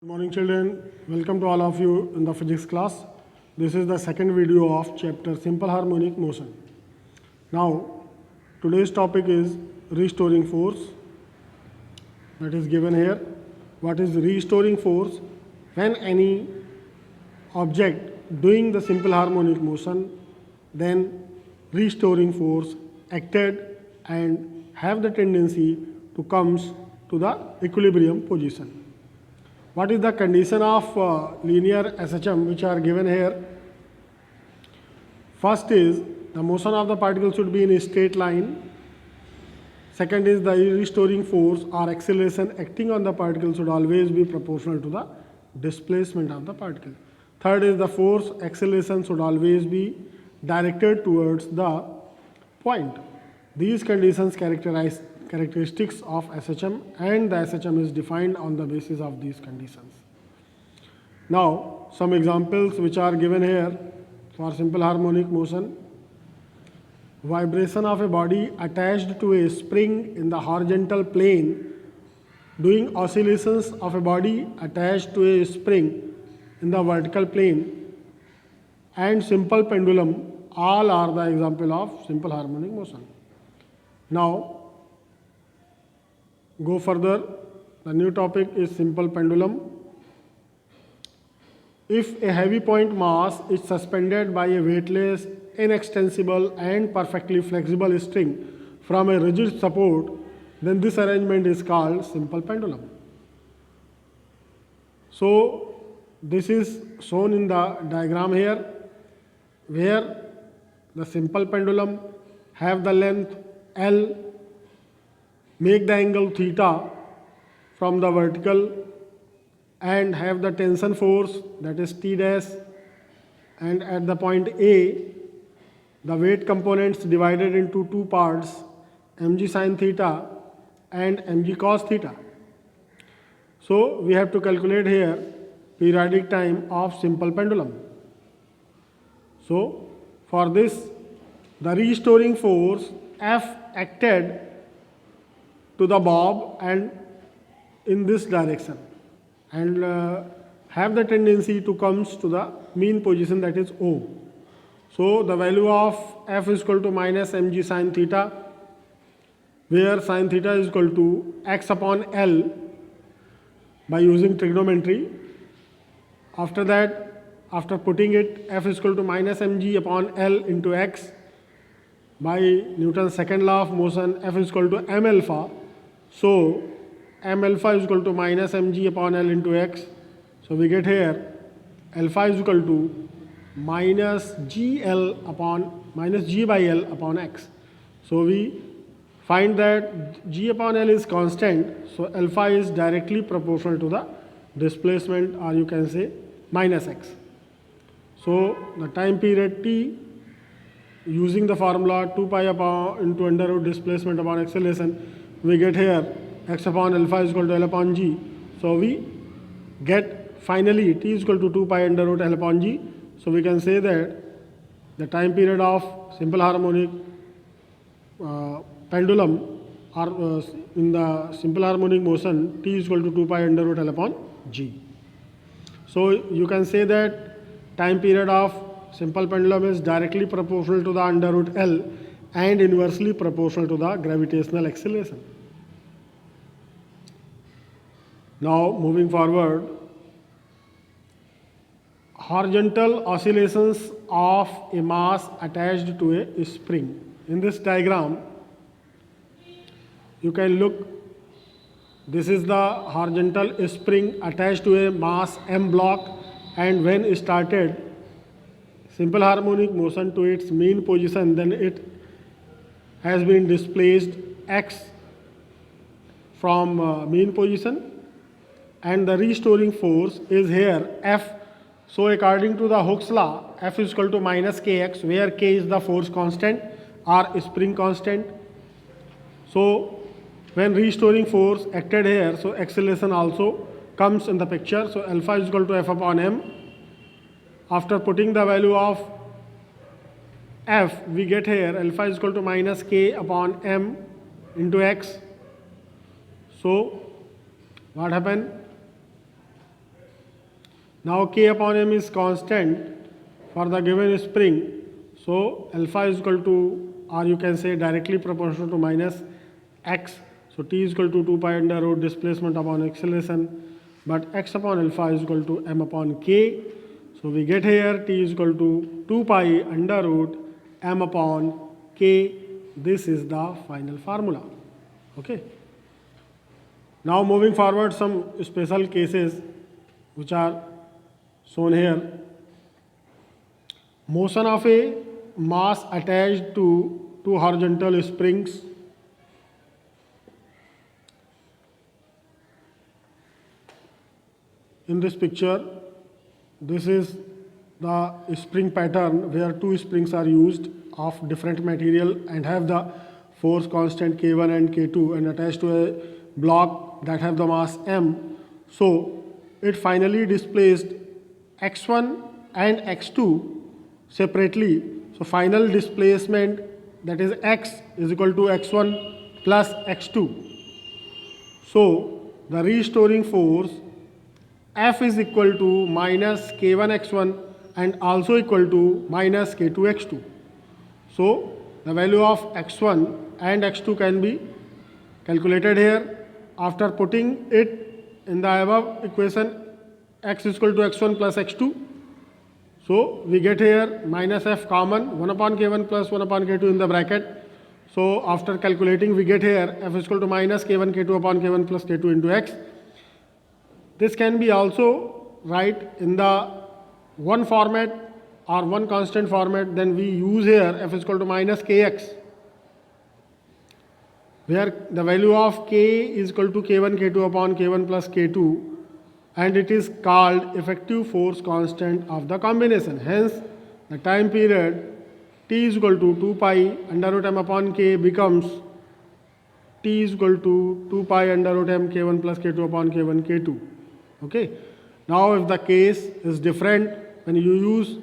Good morning children, welcome to all of you in the physics class. This is the second video of chapter Simple Harmonic Motion. Now today's topic is restoring force, that is given here. What is restoring force? When any object doing the simple harmonic motion, then restoring force acted and have the tendency to comes to the equilibrium position. What is the condition of linear SHM which are given here? First is the motion of the particle should be in a straight line. Second is the restoring force or acceleration acting on the particle should always be proportional to the displacement of the particle. Third is the force acceleration should always be directed towards the point. These conditions characteristics of SHM, and the SHM is defined on the basis of these conditions. Now some examples which are given here for simple harmonic motion. Vibration of a body attached to a spring in the horizontal plane, doing oscillations of a body attached to a spring in the vertical plane, and simple pendulum, all are the example of simple harmonic motion. Now go further. The new topic is simple pendulum. If a heavy point mass is suspended by a weightless, inextensible and perfectly flexible string from a rigid support, then this arrangement is called simple pendulum. So this is shown in the diagram here, where the simple pendulum have the length L, make the angle theta from the vertical, and have the tension force, that is T dash, and at the point A the weight components divided into two parts, mg sin theta and mg cos theta. So we have to calculate here periodic time of simple pendulum. So for this, the restoring force F acted to the bob and in this direction, and have the tendency to comes to the mean position, that is O. So the value of F is equal to minus mg sin theta, where sin theta is equal to x upon L by using trigonometry. After that, after putting it, F is equal to minus mg upon L into x. By Newton's second law of motion, F is equal to m alpha. So m alpha is equal to minus mg upon L into x. So we get here alpha is equal to minus g by L upon x. So we find that g upon L is constant, so alpha is directly proportional to the displacement, or you can say minus x. So the time period t, using the formula 2 pi upon into under root displacement upon acceleration, we get here x upon alpha is equal to L upon g. So we get finally t is equal to 2 pi under root L upon g. So we can say that the time period of simple harmonic pendulum, or in the simple harmonic motion, t is equal to 2 pi under root L upon g. So you can say that time period of simple pendulum is directly proportional to the under root L and inversely proportional to the gravitational acceleration. Now moving forward, horizontal oscillations of a mass attached to a spring. In this diagram, you can look, this is the horizontal spring attached to a mass m block, and when started simple harmonic motion to its mean position, then it has been displaced x from mean position, and the restoring force is here F. So according to the Hooke's law, F is equal to minus kx, where k is the force constant or spring constant. So when restoring force acted here, so acceleration also comes in the picture. So alpha is equal to F upon m. After putting the value of F, we get here alpha is equal to minus k upon m into x. So what happened? Now K upon M is constant for the given spring. So alpha is equal to, or you can say directly proportional to minus x. So T is equal to 2 pi under root displacement upon acceleration. But x upon alpha is equal to m upon k. So we get here T is equal to 2 pi under root m upon k. This is the final formula. Okay. Now moving forward, some special cases which are shown here. Motion of a mass attached to two horizontal springs. In this picture, this is the spring pattern where two springs are used of different material and have the force constant K1 and K2 and attached to a block that have the mass m. So it finally displaced x1 and x2 separately. So final displacement, that is x, is equal to x1 plus x2. So the restoring force F is equal to minus k1 x1 and also equal to minus k2 x2. So the value of x1 and x2 can be calculated here. After putting it in the above equation, x is equal to x1 plus x2. So we get here minus f common, 1 upon k1 plus 1 upon k2 in the bracket. So after calculating, we get here f is equal to minus k1 k2 upon k1 plus k2 into x. This can be also write in the one format or one constant format. Then we use here f is equal to minus kx, where the value of k is equal to k1 k2 upon k1 plus k2, and it is called effective force constant of the combination. Hence the time period t is equal to 2 pi under root m upon k becomes t is equal to 2 pi under root m k1 plus k2 upon k1 k2. Okay. Now if the case is different, when you use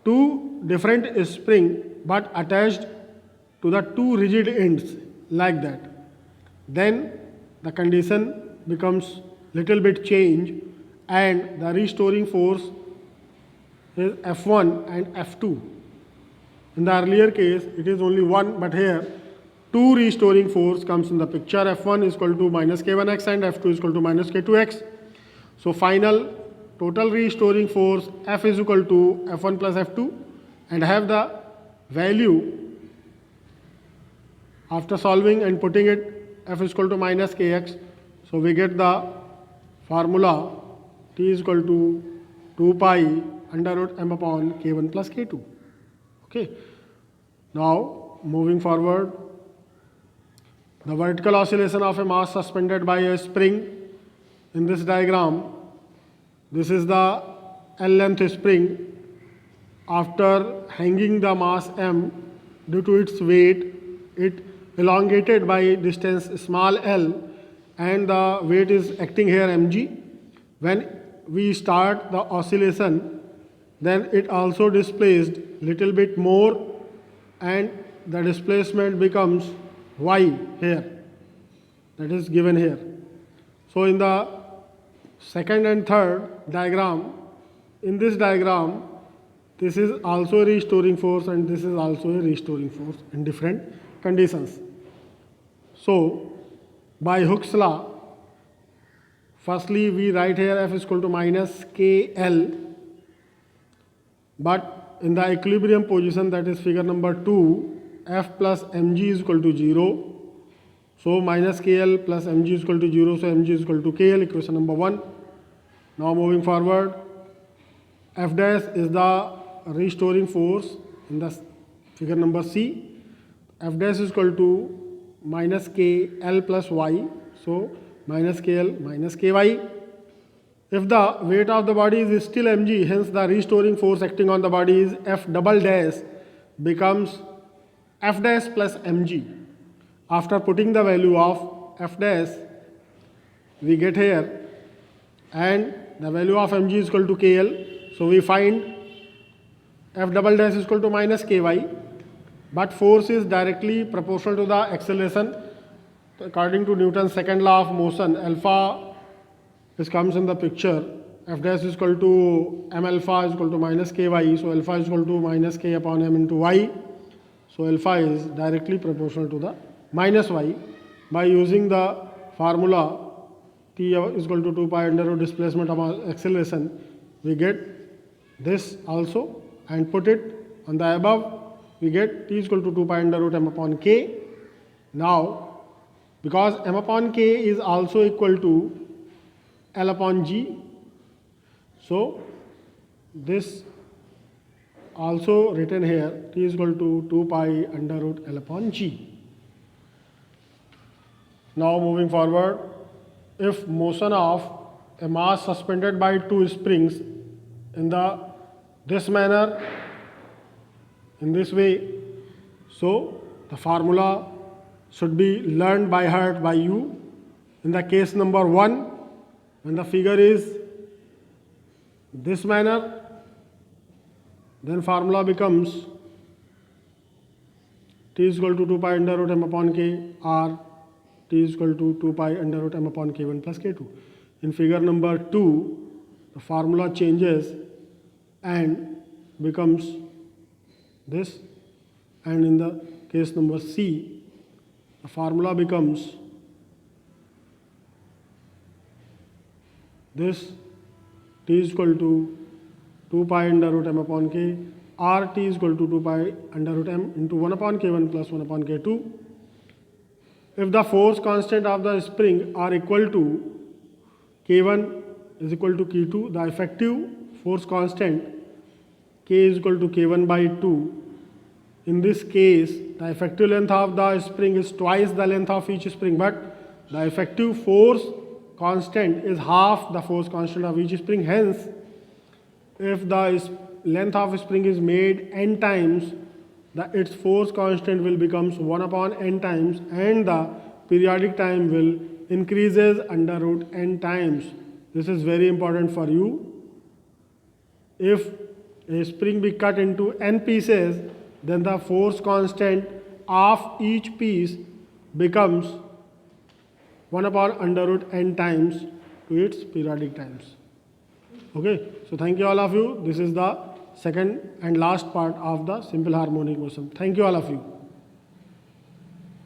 two different spring but attached to the two rigid ends like that, then the condition becomes little bit change and the restoring force is F1 and F2. In the earlier case it is only one, but here two restoring force comes in the picture. F1 is equal to minus k1x and F2 is equal to minus k2x. So final total restoring force F is equal to F1 plus F2 and have the value after solving and putting it F is equal to minus kx. So we get the formula T is equal to 2 pi under root m upon k1 plus k2. Okay. Now moving forward, the vertical oscillation of a mass suspended by a spring. In this diagram, this is the L-length spring. After hanging the mass m, due to its weight, it elongated by distance small l, and the weight is acting here mg. When we start the oscillation, then it also displaced little bit more and the displacement becomes y here, that is given here. So in the second and third diagram, in this diagram, this is also a restoring force and this is also a restoring force in different conditions. So by Hooke's law, firstly we write here f is equal to minus kl, but in the equilibrium position, that is figure number 2, f plus mg is equal to 0. So minus kl plus mg is equal to 0, so mg is equal to kl, equation number 1. Now moving forward, f dash is the restoring force in the figure number C. F dash is equal to minus kl plus y, so minus kl minus ky. If the weight of the body is still mg, hence the restoring force acting on the body is f double dash becomes f dash plus mg. After putting the value of f dash, we get here, and the value of mg is equal to kl. So we find f double dash is equal to minus ky, but force is directly proportional to the acceleration. According to Newton's second law of motion, alpha comes in the picture, f dash is equal to m alpha is equal to minus ky, so alpha is equal to minus k upon m into y. So alpha is directly proportional to the minus y. By using the formula T is equal to 2 pi under root displacement upon acceleration, we get this also, and put it on the above, we get T is equal to 2 pi under root m upon k. Now, because m upon k is also equal to L upon g, so this also written here, T is equal to 2 pi under root L upon g. Now moving forward, if motion of a mass suspended by two springs in this manner, in this way, so the formula should be learned by heart by you. In the case number 1, when the figure is this manner, then formula becomes T is equal to 2 pi under root m upon k, or T is equal to 2 pi under root m upon k1 plus k2. In figure number 2, the formula changes and becomes this, and in the case number C, the formula becomes this, T is equal to 2 pi under root m upon k, or T is equal to 2 pi under root m into 1 upon k1 plus 1 upon k2. If the force constant of the spring are equal to k1 is equal to k2, the effective force constant k is equal to k1 by 2. In this case, the effective length of the spring is twice the length of each spring, but the effective force constant is half the force constant of each spring. Hence, if the length of spring is made n times, its force constant will becomes 1 upon n times, and the periodic time will increases under root n times. This is very important for you. If a spring be cut into n pieces, then the force constant of each piece becomes 1 upon under root n times to its periodic times. Okay, so thank you all of you. This is the second and last part of the simple harmonic motion. Thank you all of you.